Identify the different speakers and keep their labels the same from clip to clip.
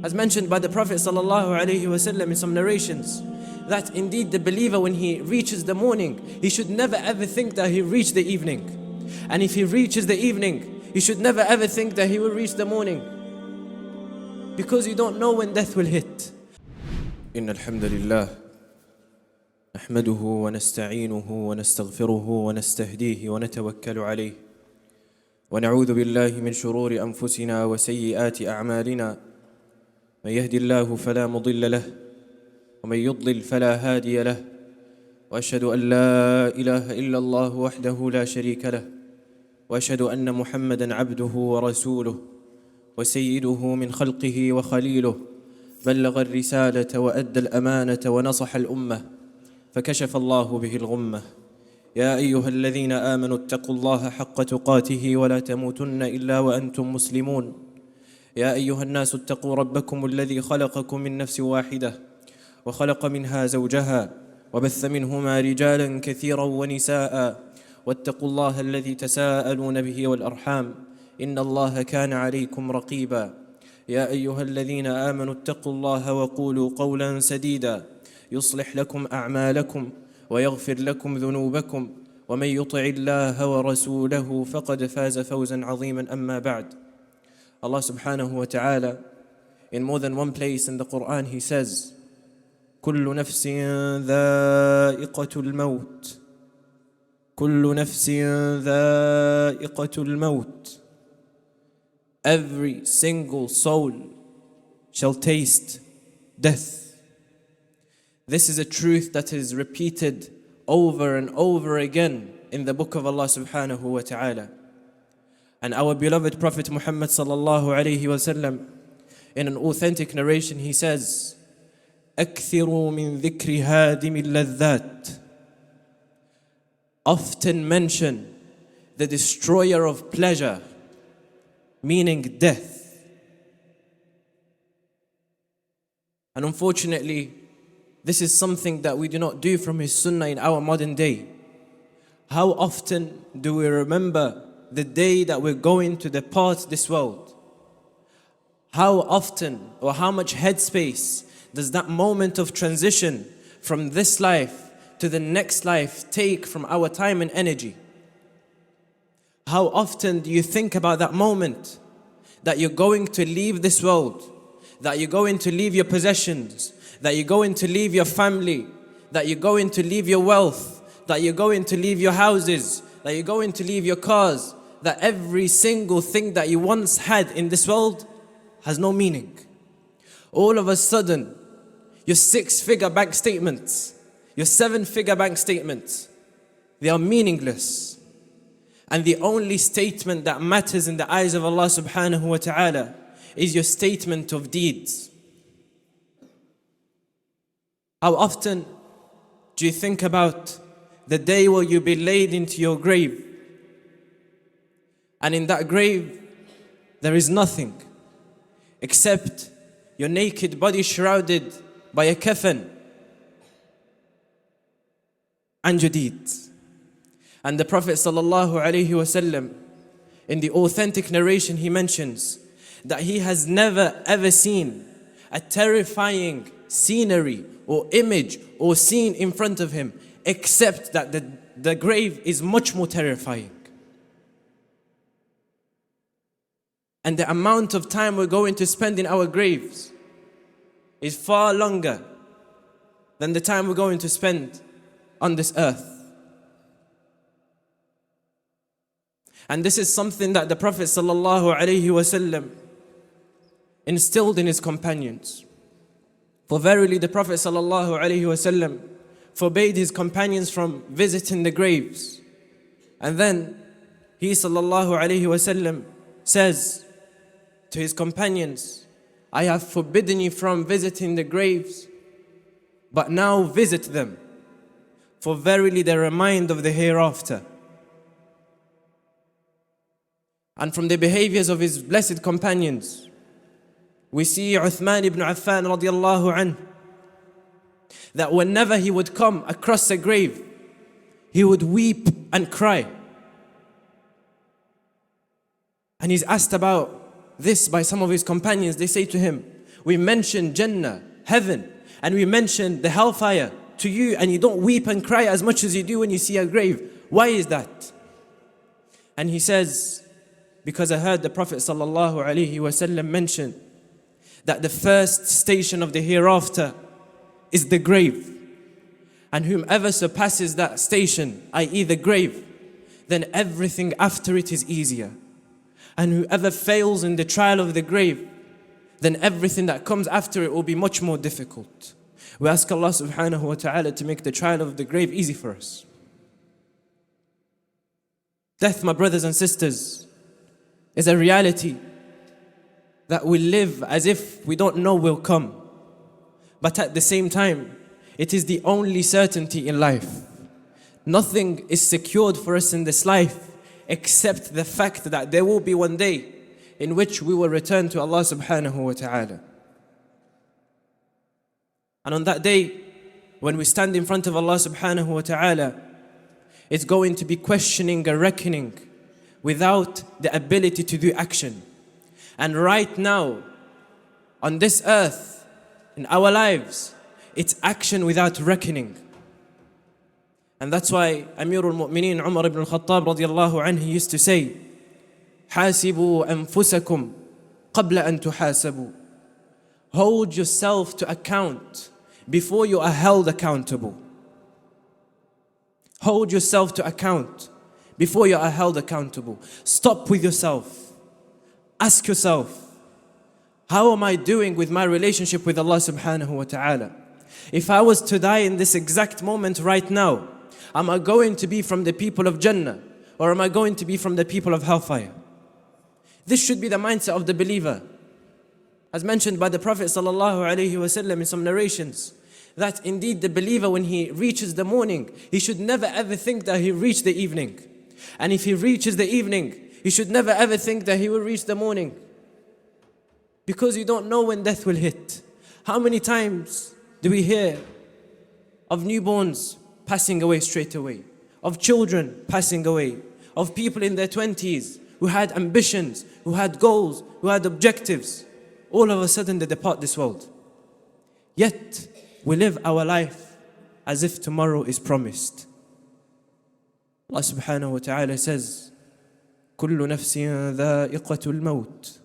Speaker 1: As mentioned by the Prophet ﷺ in some narrations, that indeed the believer, when he reaches the morning, he should never ever think that he reached the evening. And if he reaches the evening, he should never ever think that he will reach the morning, because you don't know when death will hit. إن الحمد لله نحمده ونستعينه ونستغفره ونستهديه ونتوكل عليه ونعوذ بالله من شرور أنفسنا وسيئات أعمالنا من يهدي الله فلا مضل له ومن يضلل فلا هادي له وأشهد أن لا إله إلا الله وحده لا شريك له وأشهد أن محمدًا عبده ورسوله وسيده من خلقه وخليله بلغ الرسالة وأدى الأمانة ونصح الأمة فكشف الله به الغمة. يا أيها الذين آمنوا اتقوا الله حق تقاته ولا تموتن إلا وأنتم مسلمون. يا أيها الناس اتقوا ربكم الذي خلقكم من نفس واحدة وخلق منها زوجها وبث منهما رجالا كثيرا ونساء واتقوا الله الذي تساءلون به والأرحام إن الله كان عليكم رقيبا. يا أيها الذين آمنوا اتقوا الله وقولوا قولا سديدا يصلح لكم أعمالكم ويغفر لكم ذنوبكم ومن يطع الله ورسوله فقد فاز فوزا عظيما. أما بعد. Allah subhanahu wa ta'ala, in more than one place in the Quran, He says, كل نفس ذائقة الموت كل نفس ذائقة الموت. Every single soul shall taste death. This is a truth that is repeated over and over again in the book of Allah subhanahu wa ta'ala. And our beloved Prophet Muhammad sallallahu alayhi wa sallam, in an authentic narration, he says, أكثروا من ذكر هادم اللذات. Often mention the destroyer of pleasure, meaning death. And unfortunately, this is something that we do not do from His Sunnah in our modern day. How often do we remember the day that we're going to depart this world? How often or how much headspace does that moment of transition from this life to the next life take from our time and energy? How often do you think about that moment that you're going to leave this world, that you're going to leave your possessions, that you're going to leave your family, that you're going to leave your wealth, that you're going to leave your houses, that you're going to leave your cars, that every single thing that you once had in this world has no meaning? All of a sudden, your 6-figure bank statements, your 7-figure bank statements, they are meaningless. And the only statement that matters in the eyes of Allah subhanahu wa ta'ala is your statement of deeds. How often do you think about the day where you'll be laid into your grave? And in that grave, there is nothing except your naked body shrouded by a kafan and your deeds. And the Prophet sallallahu alaihi wasallam, in the authentic narration, he mentions that he has never ever seen a terrifying scenery or image or scene in front of him, except that the grave is much more terrifying. And the amount of time we're going to spend in our graves is far longer than the time we're going to spend on this earth. And this is something that the Prophet ﷺ instilled in his companions. For verily the Prophet ﷺ forbade his companions from visiting the graves. And then he ﷺ says to his companions, I have forbidden you from visiting the graves, but now visit them, for verily they remind of the hereafter. And from the behaviors of his blessed companions, we see Uthman ibn Affan radiallahu anhu, that whenever he would come across a grave, he would weep and cry. And he's asked about this by some of his companions. They say to him, we mention Jannah, heaven, and we mention the hellfire to you, and you don't weep and cry as much as you do when you see a grave. Why is that? And he says, because I heard the Prophet ﷺ mention that the first station of the hereafter is the grave. And whomever surpasses that station, i.e. the grave, then everything after it is easier. And whoever fails in the trial of the grave, then everything that comes after it will be much more difficult. We ask Allah subhanahu wa ta'ala to make the trial of the grave easy for us. Death, my brothers and sisters, is a reality that we live as if we don't know will come. But at the same time, it is the only certainty in life. Nothing is secured for us in this life except the fact that there will be one day in which we will return to Allah subhanahu wa ta'ala. And on that day, when we stand in front of Allah subhanahu wa ta'ala, it's going to be questioning and reckoning without the ability to do action. And right now, on this earth, in our lives, it's action without reckoning. And that's why Amirul Mu'mineen Umar ibn al-Khattab radiyallahu anhu used to say, حاسبوا أنفسكم قبل أن تحاسبوا. Hold yourself to account before you are held accountable. Hold yourself to account before you are held accountable. Stop with yourself. Ask yourself, how am I doing with my relationship with Allah subhanahu wa ta'ala? If I was to die in this exact moment right now, am I going to be from the people of Jannah, or am I going to be from the people of hellfire? This should be the mindset of the believer. As mentioned by the Prophet ﷺ in some narrations, that indeed the believer, when he reaches the morning, he should never ever think that he reached the evening. And if he reaches the evening, he should never ever think that he will reach the morning. Because you don't know when death will hit. How many times do we hear of newborns passing away straight away? Of children passing away? Of people in their 20s who had ambitions, who had goals, who had objectives? All of a sudden they depart this world. Yet we live our life as if tomorrow is promised. Allah subhanahu wa ta'ala says, كل نفس ذائقة الموت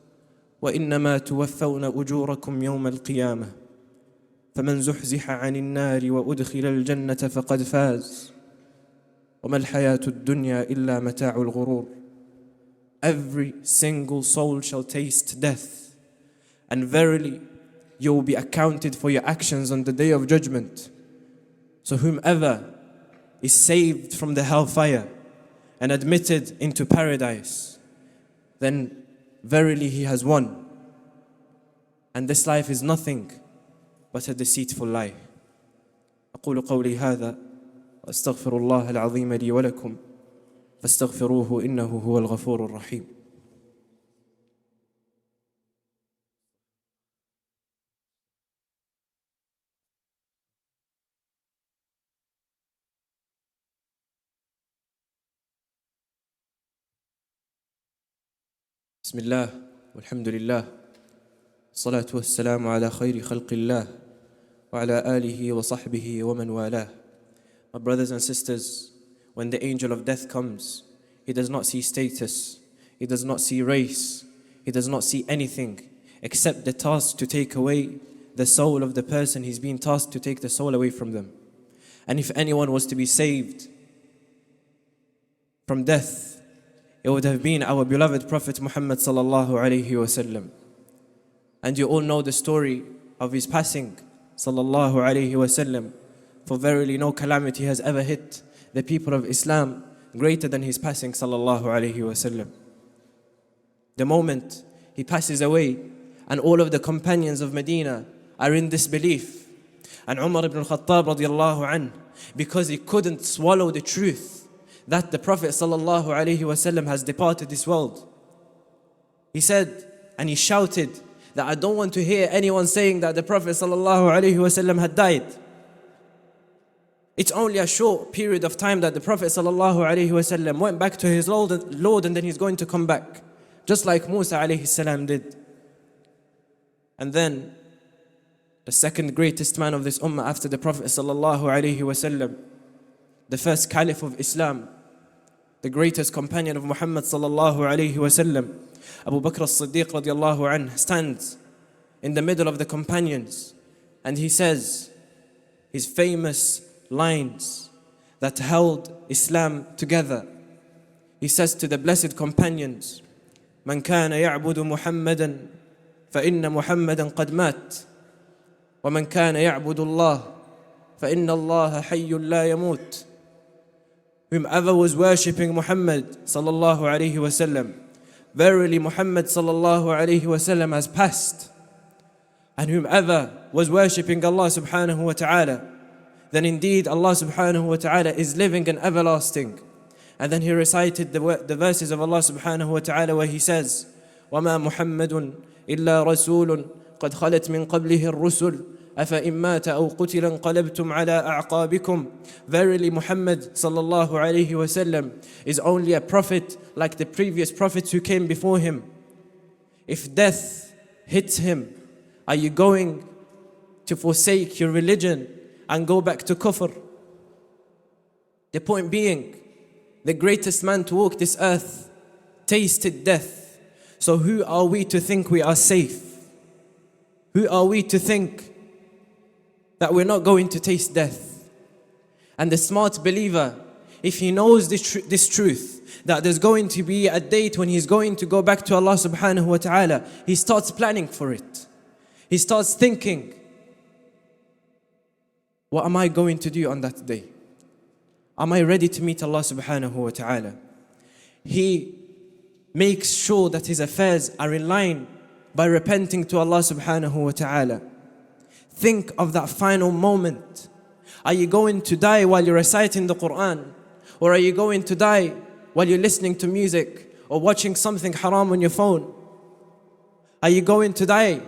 Speaker 1: وإنما توفون أجوركم يوم القيامة فمن زحزح عن النار وأدخل الجنة فقد فاز وما الحياة الدنيا إلا متاع الغرور. Every single soul shall taste death, and verily you will be accounted for your actions on the day of judgment. So whomever is saved from the hellfire and admitted into paradise, then verily he has won. And this life is nothing but a deceitful lie. أقول قولي هذا وأستغفر الله العظيم لي ولكم فاستغفروه إنه هو الغفور الرحيم. بسم الله والحمد لله الصلاة والسلام على خير خلق الله وعلى آله وصحبه ومن والاه. My brothers and sisters, when the angel of death comes, he does not see status, he does not see race, he does not see anything except the task to take away the soul of the person he's been tasked to take the soul away from them. And if anyone was to be saved from death, it would have been our beloved Prophet Muhammad sallallahu alayhi wasallam. And you all know the story of his passing sallallahu alayhi wasallam. For verily no calamity has ever hit the people of Islam greater than his passing sallallahu alayhi wasallam. The moment he passes away, and all of the companions of Medina are in disbelief. And Umar ibn al-Khattab radiyallahu anhu, because he couldn't swallow the truth that the Prophet sallallahu alaihi wasallam has departed this world, he said and he shouted that I don't want to hear anyone saying that the Prophet sallallahu alaihi wasallam had died. It's only a short period of time that the Prophet sallallahu alaihi wasallam went back to his Lord, and then he's going to come back, just like Musa alayhi salam did. And then the second greatest man of this ummah after the Prophet sallallahu alaihi wasallam, the first caliph of Islam, the greatest companion of Muhammad sallallahu alaihi wasallam, Abu Bakr as-Siddiq radiallahu anhu, stands in the middle of the companions and he says his famous lines that held Islam together. He says to the blessed companions, "Man kana ya'budu Muhammadan fa inna Muhammadan qad mat, wa man kana ya'budu Allah fa inna Allah hayyun la yamut." Whomever was worshipping Muhammad sallallahu alaihi wasallam, verily Muhammad sallallahu alaihi wasallam has passed. And whomever was worshipping Allah subhanahu wa ta'ala, then indeed Allah subhanahu wa ta'ala is living and everlasting. And then he recited the verses of Allah subhanahu wa ta'ala where he says, وَمَا مُحَمَّدٌ إِلَّا رَسُولٌ قَدْ خَلَتْ مِنْ قَبْلِهِ الرُّسُلُ أَفَإِن مَّاتَ أَوْ قُتِلَ انقَلَبْتُمْ عَلَىٰ أَعْقَابِكُمْ. Verily Muhammad sallallahu alayhi wasallam is only a prophet like the previous prophets who came before him. If death hits him, are you going to forsake your religion and go back to kufr? The point being, the greatest man to walk this earth tasted death. So who are we to think we are safe? Who are we to think that we're not going to taste death? And the smart believer, if he knows this truth, that there's going to be a date when he's going to go back to Allah subhanahu wa ta'ala, he starts planning for it. He starts thinking, what am I going to do on that day? Am I ready to meet Allah subhanahu wa ta'ala? He makes sure that his affairs are in line by repenting to Allah subhanahu wa ta'ala. Think of that final moment. Are you going to die while you're reciting the Quran? Or are you going to die while you're listening to music or watching something haram on your phone? Are you going to die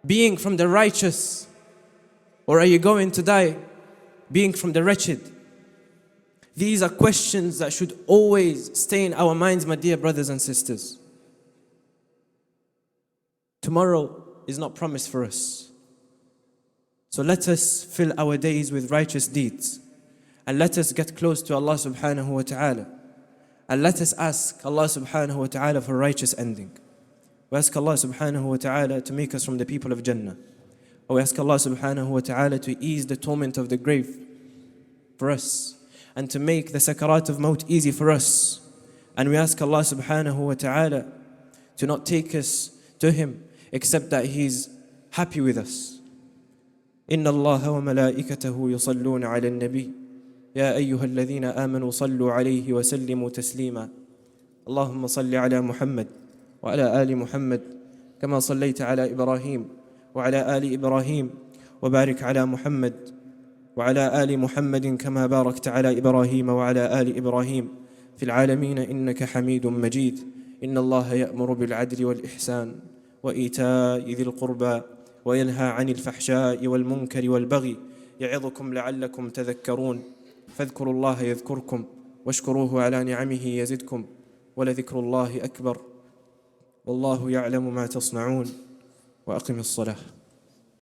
Speaker 1: being from the righteous? Or are you going to die being from the wretched? These are questions that should always stay in our minds, my dear brothers and sisters. Tomorrow is not promised for us. So let us fill our days with righteous deeds. And let us get close to Allah subhanahu wa ta'ala. And let us ask Allah subhanahu wa ta'ala for righteous ending. We ask Allah subhanahu wa ta'ala to make us from the people of Jannah. We ask Allah subhanahu wa ta'ala to ease the torment of the grave for us, and to make the sakarat of maut easy for us. And we ask Allah subhanahu wa ta'ala to not take us to Him except that He's happy with us. إن الله وملائكته يصلون على النبي يا أيها الذين آمنوا صلوا عليه وسلموا تسليما اللهم صل على محمد وعلى آل محمد كما صليت على إبراهيم وعلى آل إبراهيم وبارك على محمد وعلى آل محمد كما باركت على إبراهيم وعلى آل إبراهيم في العالمين إنك حميد مجيد إن الله يأمر بالعدل والإحسان وإيتاء ذي القربى وينهى عن الفحشاء والمنكر والبغي يعظكم لعلكم تذكرون فاذكروا الله يذكركم واشكروه على نعمه يزدكم ولذكر الله أكبر والله يعلم ما تصنعون وأقم الصلاة.